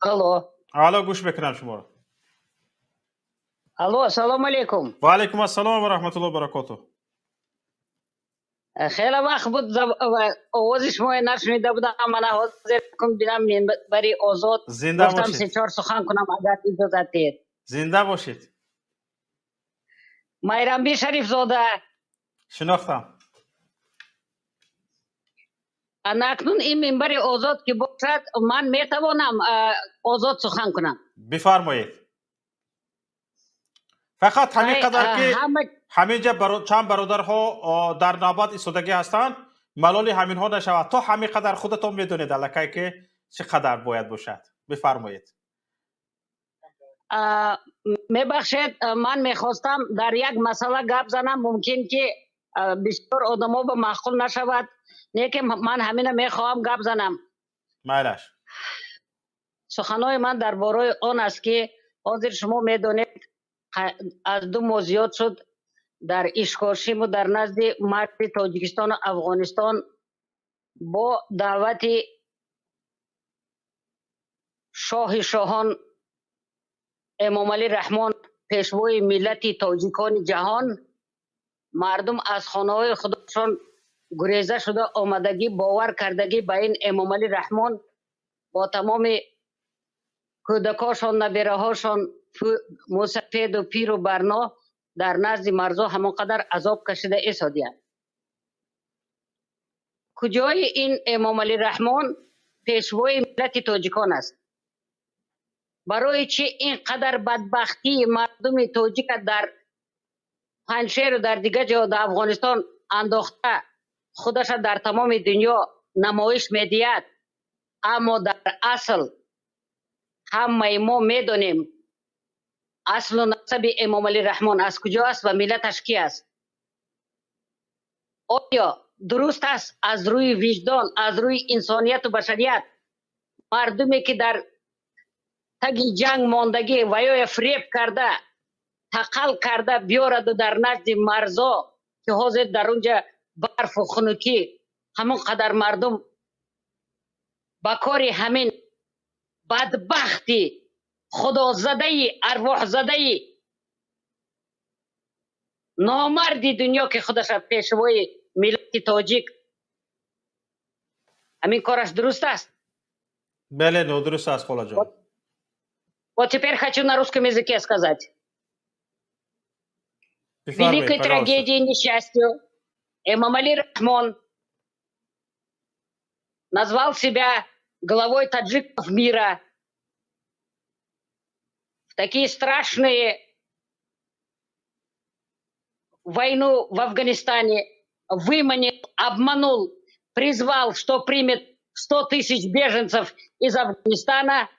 Алло. Алло, гуш мекунам шуморо. Алло, ассалому алейкум. Ва алейкум ассалом ва рахматуллоҳи ва баракатуҳ. خیلی وقت بود آواز شما نشنیده بودم. من حاضر کن بینم منبری آزاد. زنده گفتم باشید. سه چهار سخن کنم اگر اجازت دید. زنده باشید. میرنبی شریف زاده. شناختم. اکنون این منبر آزاد که باشد من میتوانم آزاد سخن کنم. بفرمایید. فقط همین قدر که همینجا چند برادرها در نوبت ایستادگی هستند ملال همین ها نشود تا همین قدر خودتون میدونید الکی که چقدر باید باشد. بفرمایید. میبخشید من میخواستم در یک مسئله گپ زنم. ممکن که بسیار آدما به معقول نشود، لیکن من همین میخواهم گپ زنم. مایلش. سخنهای من درباره آن است که حاضر شما میدونید از 2 ماه زیاد شد در اشکاشیم و در نزد مرز تاجیکستان و افغانستان با دعوت شاه شاهان امام علی رحمان پیشوای ملت تاجیکان جهان مردم از خانه‌های خودشان گریزه شده آمدگی باور کردگی به این امام علی رحمان با تمام کودکاشان نبیره‌هاشان موسفید و پیر و برنا در نزد مرزا همانقدر عذاب کشیده ایستادی‌اند. کجای این امام علی رحمان پیشوای ملت تاجیکان است؟ برای چی اینقدر بدبختی مردم تاجیک در پنجشیر و در دیگه جا در افغانستان انداخته خودش در تمام دنیا نمایش میدهد؟ اما در اصل همه ما میدونیم اصل و نسب امام علی رحمان از کجا است و ملتش کی است. آیا درست است از روی وجدان، از روی انسانیت و بشریت مردمی که در تگی جنگ ماندگی و یا فریب کرده تقل کرده بیارد و در نزد مرزا که حاضر در اونجا برف و خنکی همون قدر مردم بکاری همین بدبختی خدا زده ارواح زده نامردی دنیا که خودش پیشوای ملت تاجیک همین کارش درست است؟ بله درست است خاله جان. Вот теперь хочу на русском языке сказать. Великой трагедией, несчастью имам Али Рахмон назвал себя главой таджиков мира. В такие страшные войну в Афганистане выманил, обманул, призвал, что примет 100 тысяч беженцев из Афганистана.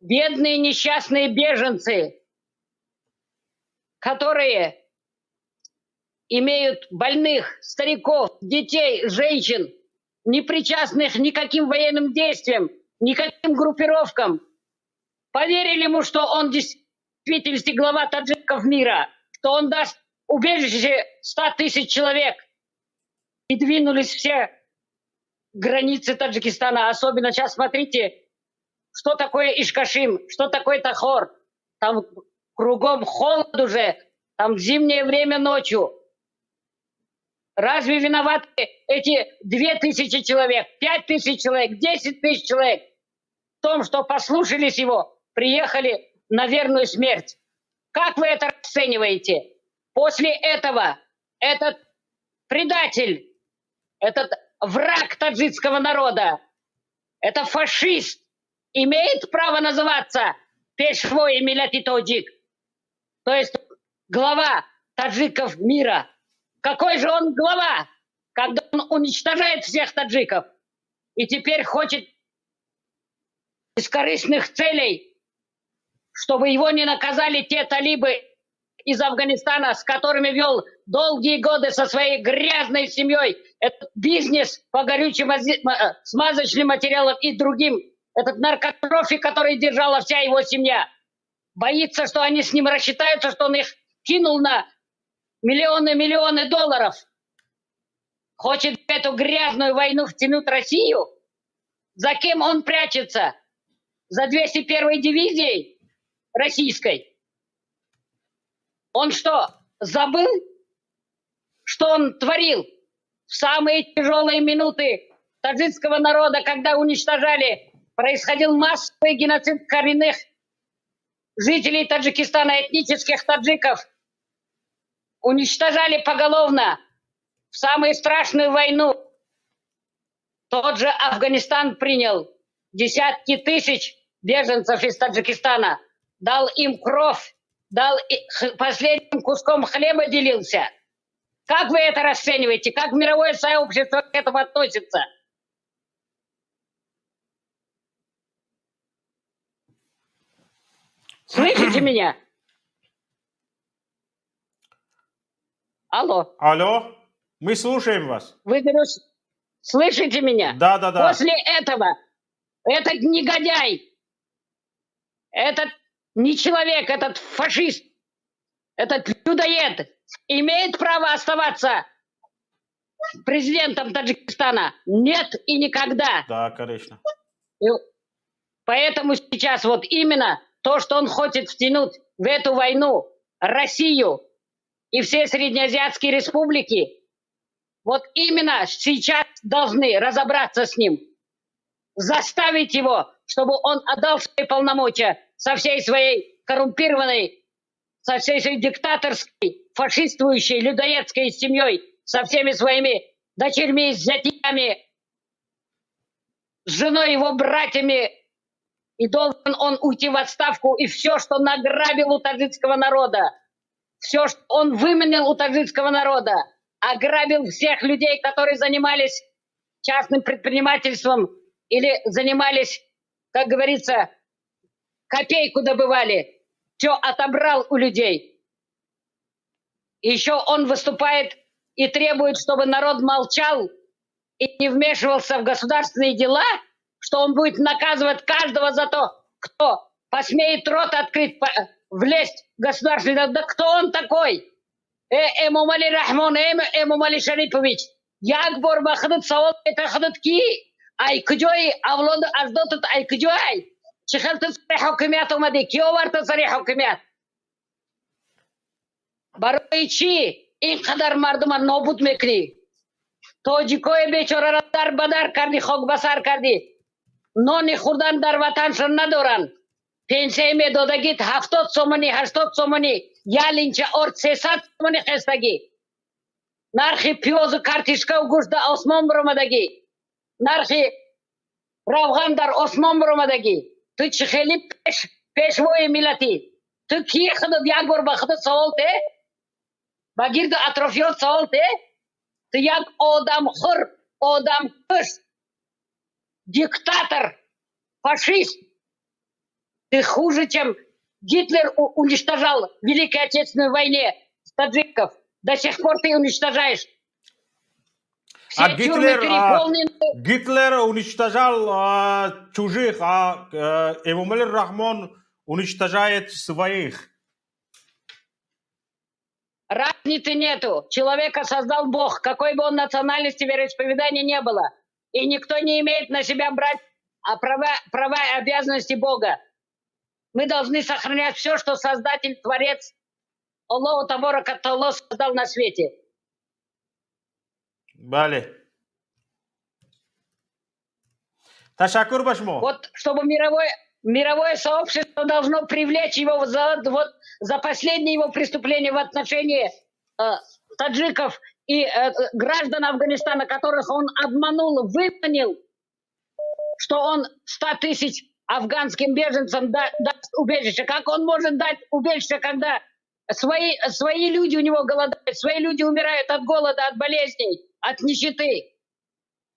Бедные несчастные беженцы, которые имеют больных, стариков, детей, женщин, не причастных никаким военным действиям, никаким группировкам, поверили ему, что он действительно глава таджиков мира, что он даст убежище 100 тысяч человек. И двинулись все границы Таджикистана. Особенно сейчас смотрите, что такое Ишкашим, что такое Тахор. Там кругом холод уже, там зимнее время ночью. Разве виноваты эти 2000 человек, 5000 человек, 10 тысяч человек в том, что послушались его, приехали на верную смерть? Как вы это расцениваете? После этого этот предатель, этот враг таджикского народа, это фашист, имеет право называться пешвой миллати таджик, то есть глава таджиков мира. Какой же он глава, когда он уничтожает всех таджиков и теперь хочет из корыстных целей, чтобы его не наказали те талибы из Афганистана, с которыми вел долгие годы со своей грязной семьей этот бизнес по горючим смазочным материалам и другим, этот наркотрафик, который держала вся его семья. Боится, что они с ним рассчитаются, что он их кинул на миллионы долларов. Хочет в эту грязную войну втянуть Россию? За кем он прячется? за 201-й дивизией российской. Он что, забыл, что он творил в самые тяжелые минуты таджикского народа, когда уничтожали, происходил массовый геноцид коренных жителей Таджикистана, этнических таджиков, уничтожали поголовно в самую страшную войну. Тот же Афганистан принял десятки тысяч беженцев из Таджикистана, дал им кровь, последним куском хлеба делился. Как вы это расцениваете? Как мировое сообщество к этому относится? Слышите меня? Алло. Алло, мы слушаем вас. Вы, слышите меня? Да. После этого этот негодяй, этот не человек, этот фашист, этот людоед имеет право оставаться президентом Таджикистана? Нет и никогда. Да, конечно. И поэтому сейчас вот именно то, что он хочет втянуть в эту войну Россию и все среднеазиатские республики, вот именно сейчас должны разобраться с ним, заставить его, чтобы он отдал свои полномочия со всей своей коррумпированной, со всей своей диктаторской, фашистующей, людоедской семьей, со всеми своими дочерьми, зятьями, с женой, его братьями, и должен он уйти в отставку, и все, что награбил у таджикского народа, все, что он выменял у таджикского народа, ограбил всех людей, которые занимались частным предпринимательством или занимались, как говорится, копейку добывали, все отобрал у людей. И еще он выступает и требует, чтобы народ молчал и не вмешивался в государственные дела, что он будет наказывать каждого за то, кто посмеет рот открыть, влезть в государственный дела. Да кто он такой? Эмомали Рахмон, Эмомали Шарипович. Як борба ходит савол, это ходит ки. Ай кудёй, авлод аздотут ай кудёй. Чехалтын сари хокимят умади. Кио варта сари хокимят. Баройчи, ин кадар мардума нобуд мекни. Тоджикои бечора дар бадар карди, хок басар карди. نان خوردن در وطنشون ندارن. پنسیه می دادگید 70 سومنی 80 سومنی یا لینچه ارد 300 سومنی خستگی. نرخی پیاز و کارتیشکا و گوشت در آسمان برامدگی. نرخی روغن در آسمان برامدگی. تو چه خیلی پیشوای ملتی. تو کی خودت یک بار به خودت سوال ته؟ با گرد اطرافیات سوال ته؟ تو یک آدم خور، آدم کش، диктатор, фашист. Ты хуже, чем Гитлер уничтожал в Великой Отечественной войне таджиков. До сих пор ты уничтожаешь. Все тюрьмы переполнены. Гитлер уничтожал чужих, а Эмомали Рахмон уничтожает своих. Разницы нету. Человека создал Бог, какой бы он национальности, вероисповедания не было. И никто не имеет на себя брать права и обязанности Бога. Мы должны сохранять все, что Создатель, Творец, Аллаху Табарака Ва-Та'аля создал на свете. Бале. Ташакур башмо. Вот чтобы мировое сообщество должно привлечь его за последнее его преступление в отношении таджиков и граждан Афганистана, которых он обманул, выманил, что он 100 тысяч афганским беженцам даст убежище. Как он может дать убежище, когда свои люди у него голодают, свои люди умирают от голода, от болезней, от нищеты.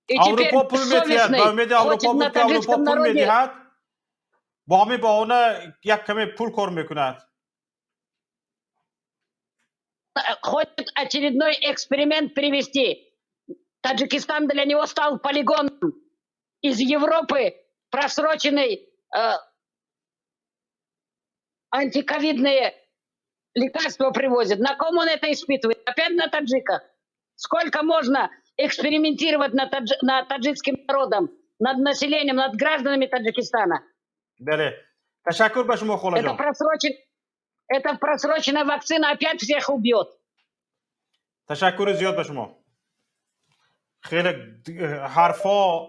И теперь совестный хочет на таджикском народе... Хочет очередной эксперимент привести. Таджикистан для него стал полигоном. Из Европы просроченные антиковидные лекарства привозят. На ком он это испытывает? Опять на таджиках. Сколько можно экспериментировать над таджикским народом, над населением, над гражданами Таджикистана? بله تشکر به شما خولا جان. Это просроченная вакцина опять всех убьет. تشکر زیاد به شما. خیلی حرفا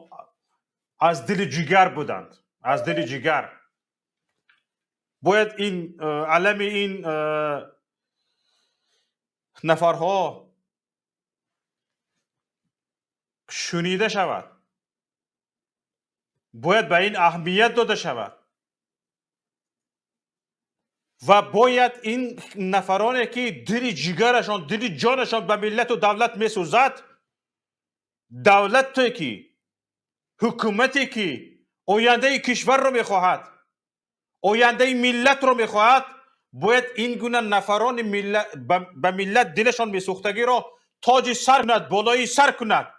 از دل جگر بودند، از دل جگر. باید این علم این نفرها شنیده شود، باید به این اهمیت داده شود و باید این نفرانی که دل جگرشان دل جانشان به ملت و دولت میسوزد، دولتی که حکومتی که آینده کشور رو میخواهد، آینده ملت رو میخواهد، باید این گونه نفران به ملت دلشان میسوختگی را تاج سر کند، بالای سر کند